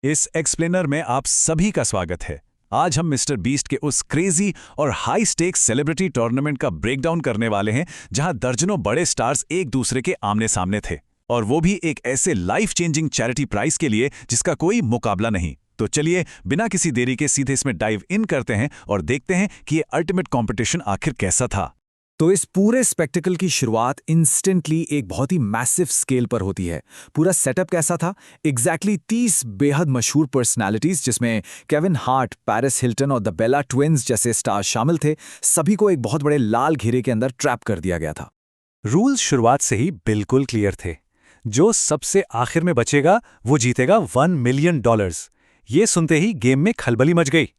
इस एक्सप्लेनर में आप सभी का स्वागत है। आज हम मिस्टर बीस्ट के उस क्रेजी और हाई स्टेक्स सेलिब्रिटी टूर्नामेंट का ब्रेकडाउन करने वाले हैं जहां दर्जनों बड़े स्टार्स एक दूसरे के आमने सामने थे, और वो भी एक ऐसे लाइफ चेंजिंग चैरिटी प्राइज के लिए जिसका कोई मुकाबला नहीं। तो चलिए बिना किसी देरी के सीधे इसमें डाइव इन करते हैं और देखते हैं कि ये अल्टीमेट कॉम्पिटिशन आखिर कैसा था। तो इस पूरे स्पेक्टिकल की शुरुआत इंस्टेंटली एक बहुत ही मैसिव स्केल पर होती है। पूरा सेटअप कैसा था? एग्जैक्टली 30 बेहद मशहूर पर्सनालिटीज, जिसमें केविन हार्ट, पेरिस हिल्टन और द बेला ट्विन्स जैसे स्टार शामिल थे, सभी को एक बहुत बड़े लाल घेरे के अंदर ट्रैप कर दिया गया था। रूल्स शुरुआत से ही बिल्कुल क्लियर थे। जो सबसे आखिर में बचेगा वो जीतेगा $1 मिलियन। ये सुनते ही गेम में खलबली मच गई।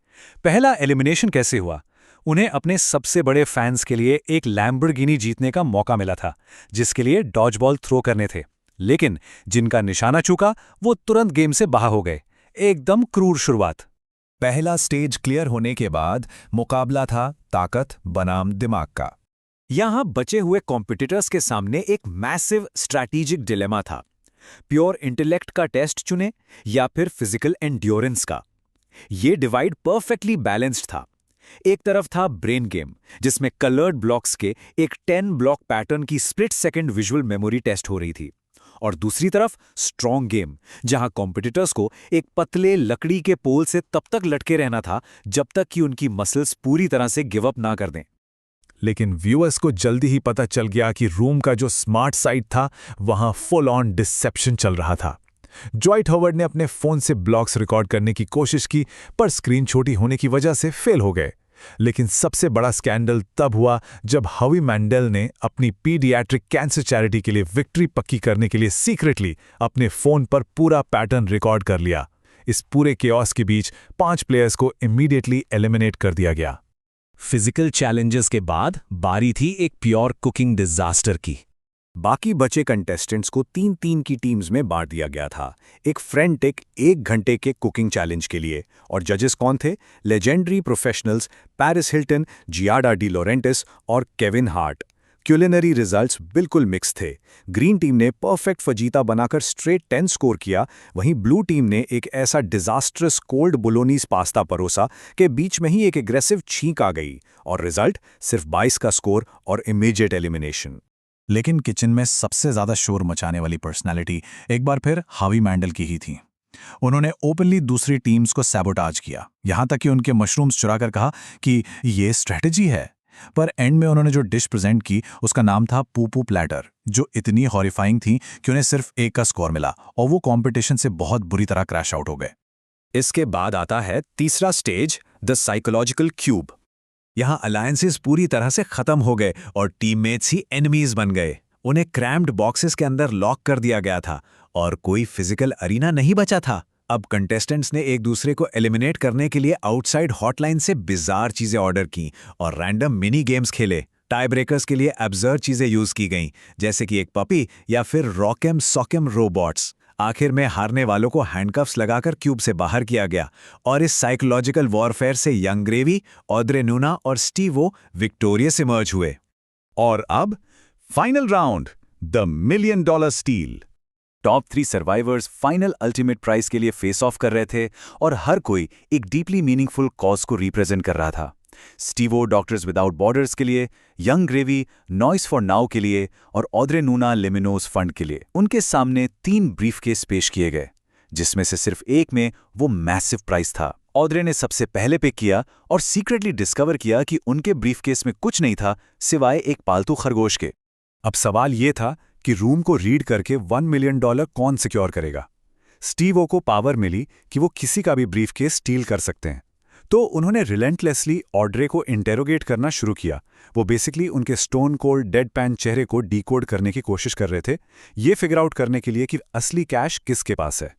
पहला एलिमिनेशन कैसे हुआ? उन्हें अपने सबसे बड़े फैंस के लिए एक लैम्बोर्गिनी जीतने का मौका मिला था, जिसके लिए डॉज बॉल थ्रो करने थे। लेकिन जिनका निशाना चूका वो तुरंत गेम से बाहर हो गए। एकदम क्रूर शुरुआत। पहला स्टेज क्लियर होने के बाद मुकाबला था ताकत बनाम दिमाग का। यहां बचे हुए कॉम्पिटिटर्स के सामने एक मैसिव स्ट्रैटेजिक डिलेमा था। प्योर इंटेलेक्ट का टेस्ट चुने या फिर फिजिकल एंड्योरेंस का। ये डिवाइड परफेक्टली बैलेंस्ड था। एक तरफ था ब्रेन गेम, जिसमें कलर्ड ब्लॉक्स के एक 10 ब्लॉक पैटर्न की split second visual memory test हो रही थी, और दूसरी तरफ स्ट्रॉन्ग गेम, जहां कॉम्पिटिटर्स को एक पतले लकड़ी के पोल से तब तक लटके रहना था जब तक कि उनकी मसल्स पूरी तरह से गिव अप ना कर दें। लेकिन व्यूअर्स को जल्दी ही पता चल गया कि रूम का जो स्मार्ट साइड था वहां फुल ऑन डिसेप्शन चल रहा था। ज्वाइट हॉवर्ड ने अपने फोन से ब्लॉक्स रिकॉर्ड करने की कोशिश की, पर स्क्रीन छोटी होने की वजह से फेल हो गए। लेकिन सबसे बड़ा स्कैंडल तब हुआ जब हवी मैंडेल ने अपनी पीडियाट्रिक कैंसर चैरिटी के लिए विक्ट्री पक्की करने के लिए सीक्रेटली अपने फोन पर पूरा पैटर्न रिकॉर्ड कर लिया। इस पूरे केओस के बीच 5 प्लेयर्स को इमीडिएटली एलिमिनेट कर दिया गया। फिजिकल चैलेंजेस के बाद बारी थी एक प्योर कुकिंग डिजास्टर की। बाकी बचे कंटेस्टेंट्स को 3-3 की टीम्स में बांट दिया गया था, एक फ्रेंटिक 1 घंटे के कुकिंग चैलेंज के लिए। और जजेस कौन थे? Legendary professionals Paris Hilton, Giada De Laurentiis और केविन हार्ट। क्यूलिनरी रिजल्ट्स बिल्कुल मिक्स थे। ग्रीन टीम ने परफेक्ट फजीता बनाकर स्ट्रेट 10 स्कोर किया, वहीं ब्लू टीम ने एक ऐसा डिजास्ट्रस कोल्ड बोलोनीज पास्ता परोसा कि बीच में ही एक एग्रेसिव छींक आ गई, और रिजल्ट सिर्फ 22 का स्कोर और इमीडिएट एलिमिनेशन। लेकिन किचन में सबसे ज्यादा शोर मचाने वाली पर्सनालिटी एक बार फिर हावी मैंडल की ही थी। उन्होंने ओपनली दूसरी टीम्स को सैबोटाज किया, यहां तक कि उनके मशरूम्स चुराकर कहा कि ये स्ट्रेटजी है। पर एंड में उन्होंने जो डिश प्रेजेंट की उसका नाम था पूपू प्लेटर, जो इतनी हॉरिफाइंग थी कि उन्हें सिर्फ 1 का स्कोर मिला और वो कंपटीशन से बहुत बुरी तरह क्रैश आउट हो गए। इसके बाद आता है तीसरा स्टेज, द साइकोलॉजिकल क्यूब। यहां अलायंसेस पूरी तरह से खत्म हो गए और टीममेट्स ही एनिमीज बन गए। उन्हें क्रैम्प्ड बॉक्सेस के अंदर लॉक कर दिया गया था और कोई फिजिकल अरीना नहीं बचा था। अब कंटेस्टेंट्स ने एक दूसरे को एलिमिनेट करने के लिए आउटसाइड हॉटलाइन से बिजार चीजें ऑर्डर की और रैंडम मिनी गेम्स खेले। टाई ब्रेकर्स के लिए एब्सर्ड चीजें यूज की गईं, जैसे कि एक पपी या फिर रॉकेम सॉकेम रोबोट्स। आखिर में हारने वालों को हैंडकफ्स लगाकर क्यूब से बाहर किया गया, और इस साइकोलॉजिकल वॉरफेयर से यंग ग्रेवी, ऑड्रे नूना और स्टीवो विक्टोरियस इमर्ज हुए। और अब final round, the $1 million steal. Top 3 survivors final ultimate prize के लिए फेस ऑफ कर रहे थे, और हर कोई एक डीपली मीनिंगफुल कॉज को रिप्रेजेंट कर रहा था। स्टीवो डॉक्टर्स विदाउट बॉर्डर्स के लिए, young gravy noise for now के लिए, और ऑड्रे नूना लिमिनोस फंड के लिए। उनके सामने 3 ब्रीफकेस पेश किए गए, जिसमें से सिर्फ एक में वो मैसिव प्राइज था। ऑड्रे ने सबसे पहले पिक किया और सीक्रेटली डिस्कवर किया कि उनके ब्रीफकेस में कुछ नहीं था सिवाय एक पालतू खरगोश के। अब सवाल ये था कि रूम को रीड करके $1 मिलियन कौन सिक्योर करेगा। स्टीवो को पावर मिली कि वो किसी का भी ब्रीफकेस स्टील कर सकते हैं, तो उन्होंने रिलेंटलेसली ऑड्रे को इंटेरोगेट करना शुरू किया। वो बेसिकली उनके स्टोन कोल्ड डेड पैन चेहरे को डीकोड करने की कोशिश कर रहे थे, ये फिगर आउट करने के लिए कि असली कैश किसके पास है।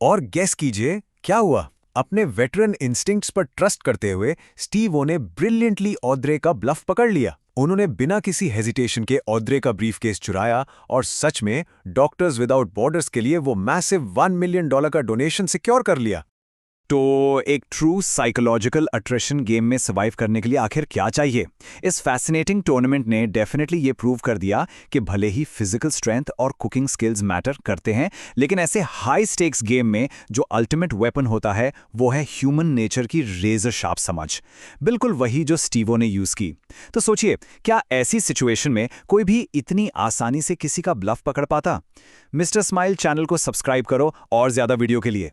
और गेस कीजिए क्या हुआ? अपने वेटरन इंस्टिंक्ट्स पर ट्रस्ट करते हुए स्टीवो ने ब्रिलियंटली ऑड्रे का ब्लफ पकड़ लिया। उन्होंने बिना किसी हेजिटेशन के ऑड्रे का ब्रीफकेस चुराया और सच में डॉक्टर्स विदाउट बॉर्डर्स के लिए वो मैसिव $1 मिलियन का डोनेशन सिक्योर कर लिया। तो एक ट्रू साइकोलॉजिकल अट्रैक्शन गेम में सर्वाइव करने के लिए आखिर क्या चाहिए? इस फैसिनेटिंग टूर्नामेंट ने डेफिनेटली ये प्रूव कर दिया कि भले ही फिजिकल स्ट्रेंथ और कुकिंग स्किल्स मैटर करते हैं, लेकिन ऐसे हाई स्टेक्स गेम में जो अल्टीमेट वेपन होता है वो है ह्यूमन नेचर की रेजर शार्प समझ, बिल्कुल वही जो स्टीवो ने यूज की। तो सोचिए, क्या ऐसी सिचुएशन में कोई भी इतनी आसानी से किसी का ब्लफ पकड़ पाता? मिस्टर स्माइल चैनल को सब्सक्राइब करो और ज्यादा वीडियो के लिए।